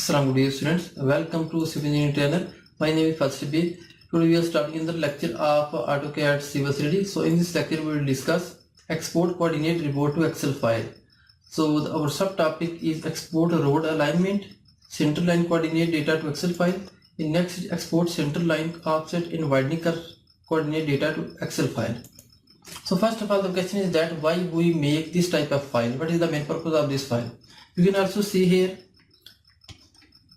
Assalamu alaikum students. Welcome to Civil Engineering Trainer. My name is First B. Today we are starting in the lecture of AutoCAD Civil 3D. So in this lecture we will discuss export coordinate report to Excel file. So our subtopic is export road alignment, center line coordinate data to Excel file. In next export center line offset in widening curve coordinate data to Excel file. So first of all the question is that why we make this type of file? What is the main purpose of this file? You can also see here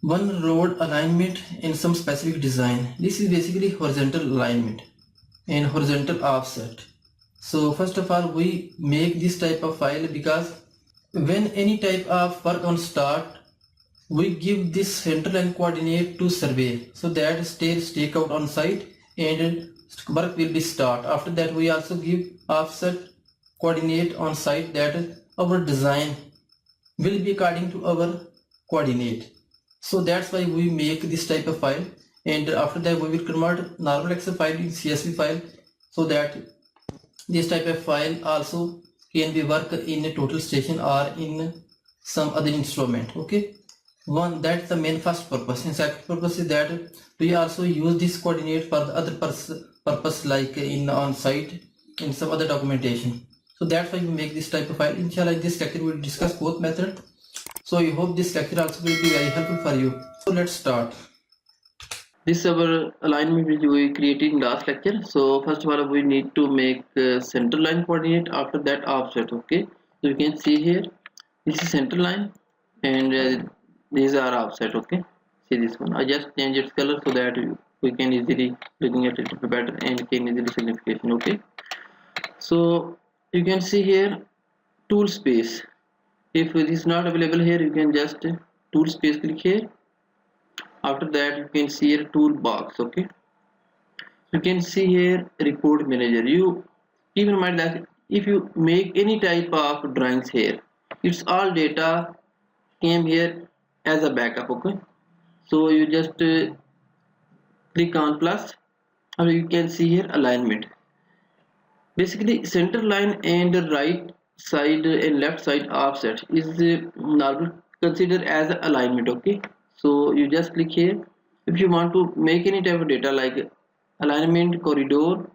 one road alignment in some specific design. This is basically horizontal alignment and horizontal offset. So first of all we make this type of file because when any type of work on start, we give this center line coordinate to survey so that stake out on site and work will be start. After that we also give offset coordinate on site that our design will be according to our coordinate. So that's why we make this type of file, and after that we will convert normal Excel file in CSV file so that this type of file also can be work in a total station or in some other instrument. Okay, that's the main first purpose. And second purpose is that we also use this coordinate for the other purpose like in on site in some other documentation. So that's why we make this type of file. Inshallah in this lecture we will discuss both method. So I hope this lecture also will be very helpful for you. So let's start. This is our alignment which we created in last lecture. So first of all we need to make center line coordinate, after that offset. Okay, so you can see here this is center line and these are offset. Okay, see this one, I just change its color so that we can easily looking at it better and can easily signification. Okay, so you can see here tool space. If it is not available here, you can just tool space click here. After that you can see here toolbox. Okay, you can see here report manager. You keep in mind that if you make any type of drawings here, it's all data came here as a backup. Okay, so you just click on plus and you can see here alignment. Basically center line and right side and left side offset is normally considered as alignment. Okay, so you just click here. If you want to make any type of data like alignment, corridor,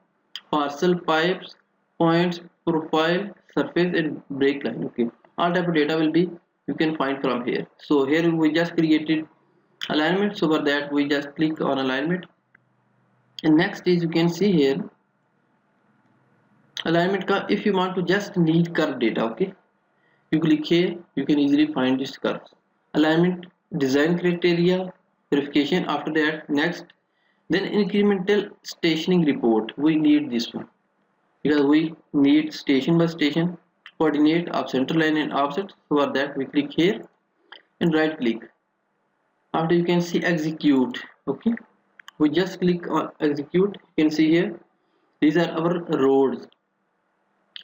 parcel, pipes, points, profile, surface and break line, okay, all type of data will be you can find from here. So here we just created alignment, so for that we just click on alignment. And next is you can see here alignment curve. If you want to just need curve data, okay, you click here, you can easily find this curves. Alignment design criteria verification. After that next, then incremental stationing report. We need this one because we need station by station coordinate of center line and offset. So for that we click here and right click. After you can see execute. Okay, we just click on execute. You can see here these are our roads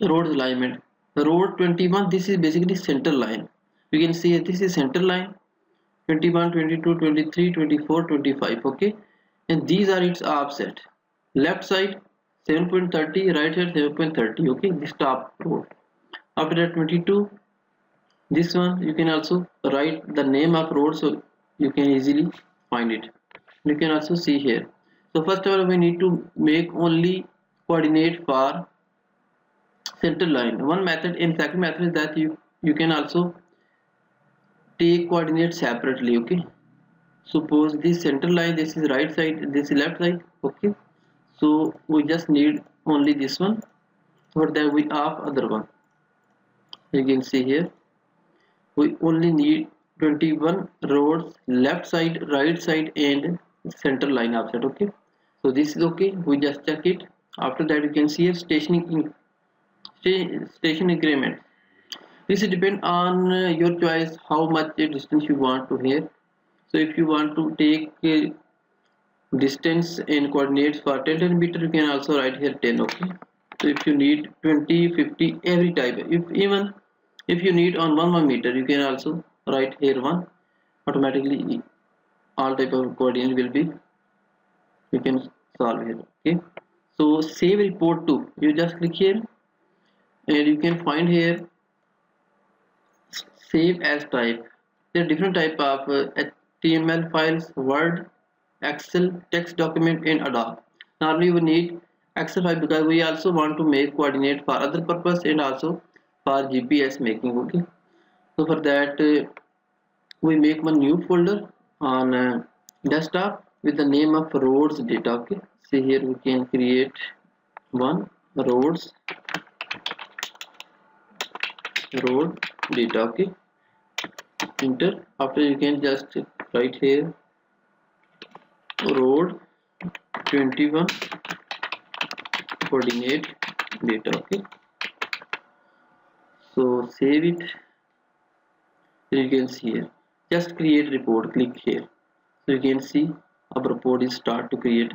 alignment. Road 21, this is basically center line. You can see this is center line 21, 22, 23, 24, 25. Okay, and these are its offset. Left side 7.30, right side 7.30. Okay, this top road. After that 22, this one you can also write the name of road so you can easily find it. You can also see here. So first of all we need to make only coordinate for center line. One method, in second method is that you can also take coordinates separately. Okay, suppose this center line, this is right side, this is left side. Okay, so we just need only this one, for that we off other one. You can see here we only need 21 roads, left side, right side and center line offset. Okay, so this is okay, we just check it. After that you can see here station increment. This depend on your choice how much distance you want to here. So if you want to take distance and coordinates for 10 meter, you can also write here 10. Okay, so if you need 20, 50, every type, if you need on 1 meter, you can also write here 1. Automatically all type of coordinate will be you can solve here. Okay, so save report to, you just click here and you can find here save as type. There are different type of HTML files, Word, Excel, text document, and Adobe. Normally we need Excel file because we also want to make coordinate for other purpose and also for GPS making. Okay, so for that we make one new folder on desktop with the name of roads data. Okay, see here we can create one road data. Okay, enter. After you can just write here road 21 coordinate data. Okay, so save it. You can see here, just create report, click here, so you can see our report is start to create.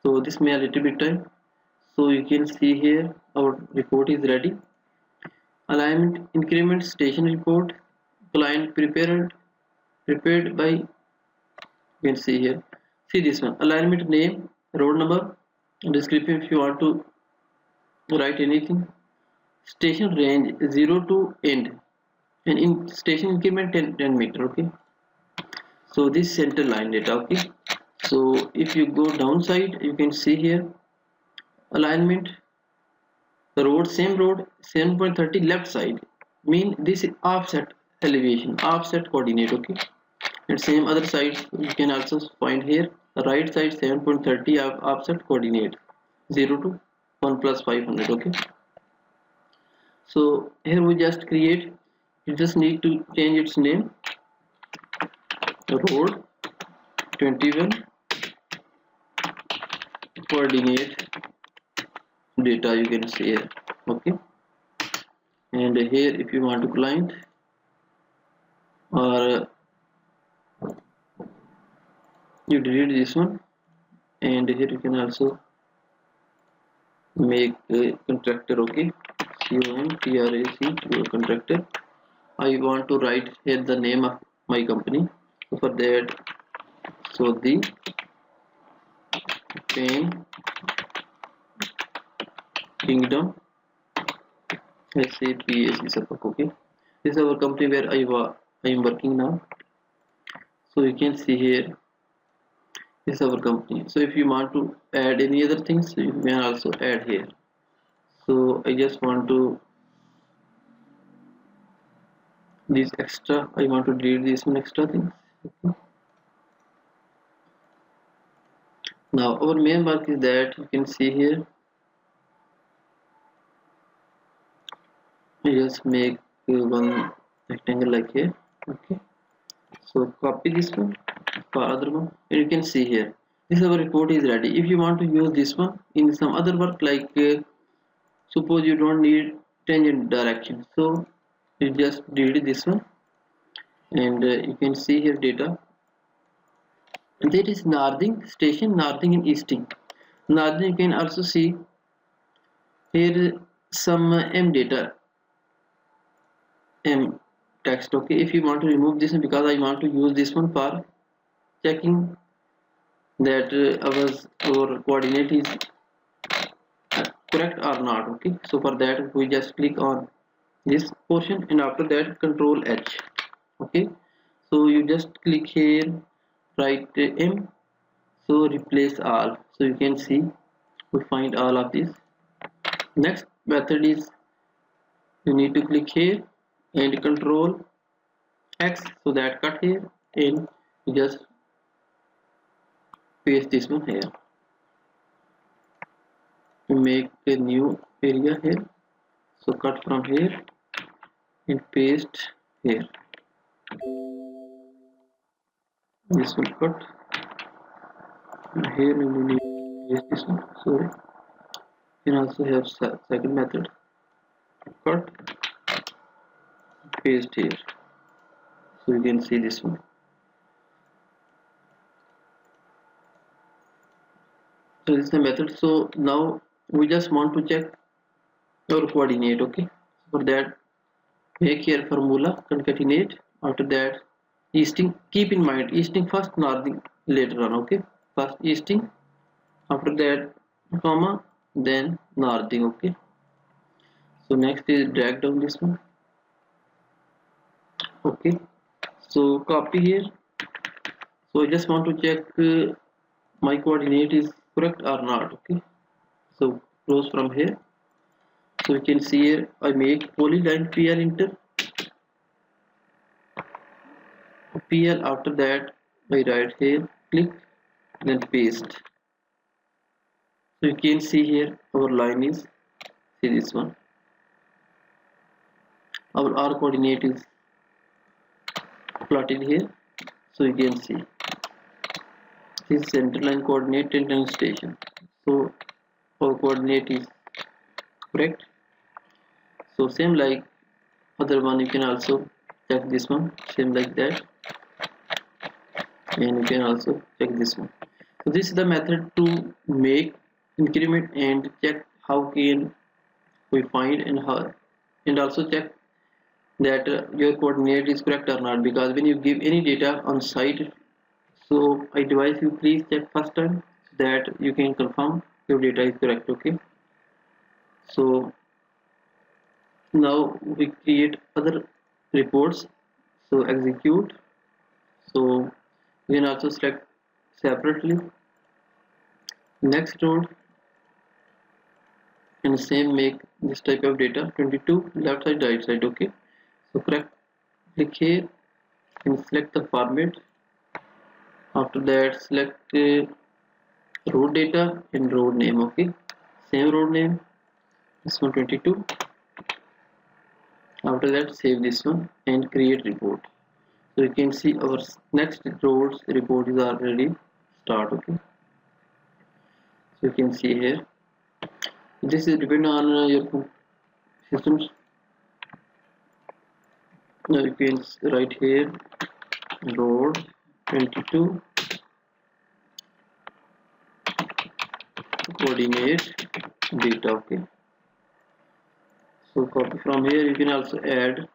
So this may a little bit time, so you can see here our report is ready. Alignment increment station report, client prepared by, you can see here, see this one, alignment name, road number, description if you want to write anything, station range 0 to end, and in station increment 10 meter. Okay, so this center line data. Okay, so if you go downside, you can see here alignment, the road, same road 7.30 left side, mean this is offset elevation, offset coordinate. Okay, and same other side you can also find here, the right side 7.30 of offset coordinate 0 to 1 plus 500. Okay, so here we just create, you just need to change its name, road 21 coordinate data, you can see here. Okay, and here if you want to client, or you delete this one, and here you can also make a contractor. Okay, CONTRAC contractor. I want to write here the name of my company, so for that, so the Pain Kingdom SAPAC. Okay, this is our company where I am working now. So you can see here, this is our company. So if you want to add any other things, you can also add here. So I just want to this extra, I want to delete this one extra thing. Okay. Now our main work is that you can see here, I just make one rectangle like here. Okay, so copy this one for other one, and you can see here this our report is ready. If you want to use this one in some other work, like suppose you don't need tangent direction, so you just delete this one, and you can see here data, and there is northing station, northing and easting. Northing you can also see here some M data, M text. Okay, if you want to remove this one, because I want to use this one for checking that our coordinate is correct or not. Okay, so for that we just click on this portion, and after that Control H. Okay, so you just click here, write M, so replace all, so you can see we find all of this. Next method is you need to click here and Control X, so that cut here, and you just paste this one here. You make a new area here, so cut from here and paste here. This one cut, and here you need to paste this one. Sorry, you can also have second method, cut, paste here, so you can see this one. So this is the method. So now we just want to check our coordinate. Okay, for that make here formula concatenate, after that easting, keep in mind easting first, northing later on. Okay, first easting, after that comma, then northing. Okay, so next is drag down this one. Okay, So copy here. So I just want to check my coordinate is correct or not. Okay, so close from here. So you can see here I make polyline PL enter PL. After that I write here click, then paste. So you can see here our line is, see this one, our R coordinate is plotted here. So you can see this center line coordinate and station. So our coordinate is correct. So same like other one, you can also check this one, same like that, and you can also check this one. So this is the method to make increment and check how can we find and how, and also check that your coordinate is correct or not, because when you give any data on site, so I advise you please check first time so that you can confirm your data is correct. Okay, so now we create other reports. So execute. So you can also select separately next road and same make this type of data 22 left side right side. Okay, so correct, click here and select the format. After that select road data and road name. Okay, same road name, this one 22. After that save this one and create report. So you can see our next roads report is already start. Okay, so you can see here this is depend on your systems. Now you can write here road 22 coordinate data. Okay, so copy from here. You can also add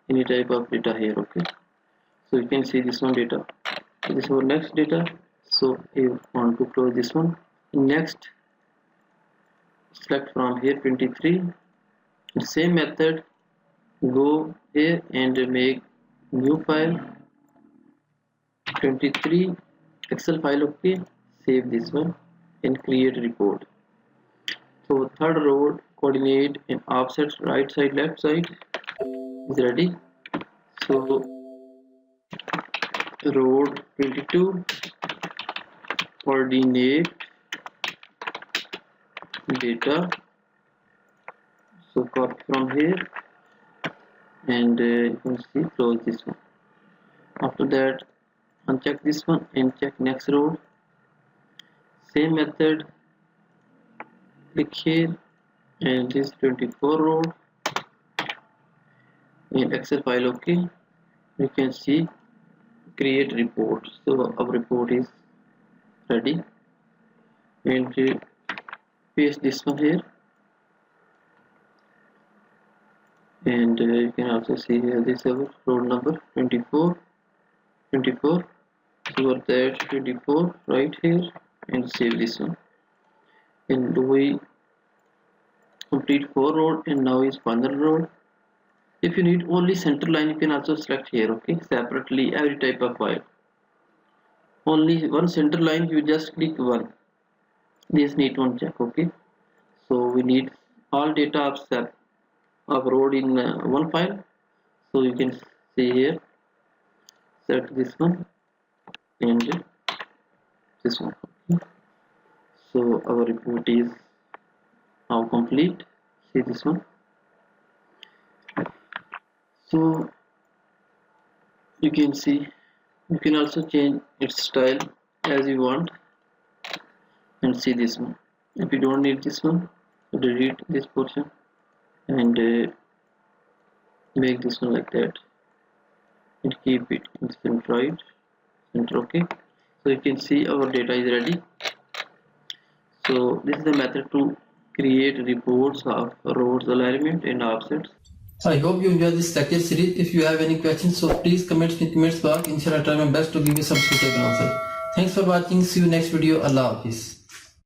any type of data here. Okay, so you can see this one data. So this is our next data. So you want to close this one. Next select from here 23. Same method, go here and make new file 23 Excel file. Okay, save this one and create report. So third road coordinate and offset right side left side is ready. So road 22 coordinate data. So copy from here and you can see close this one. After that uncheck this one and check next road. Same method, click here and this 24 road in Excel file. Okay, you can see create report. So our report is ready and paste this one here and you can also see here this is our road number 24. So that 24 right here and save this one and we complete 4 road and now is final road. If you need only center line, you can also select here. Okay, separately every type of file. Only one center line, you just click one. This need one check. Okay, so we need all data of road in one file. So you can see here, select this one and this one. Okay. So our report is now complete. See this one. So you can see you can also change its style as you want and see this one. If you don't need this one, delete this portion and make this one like that and keep it in center right center. Okay, so you can see our data is ready. So this is the method to create reports of roads alignment and offsets. I hope you enjoyed this lecture series. If you have any questions, so please comment in the comments box. Inshallah, I try my best to give you some suitable answer. Thanks for watching. See you next video. Allah Hafiz.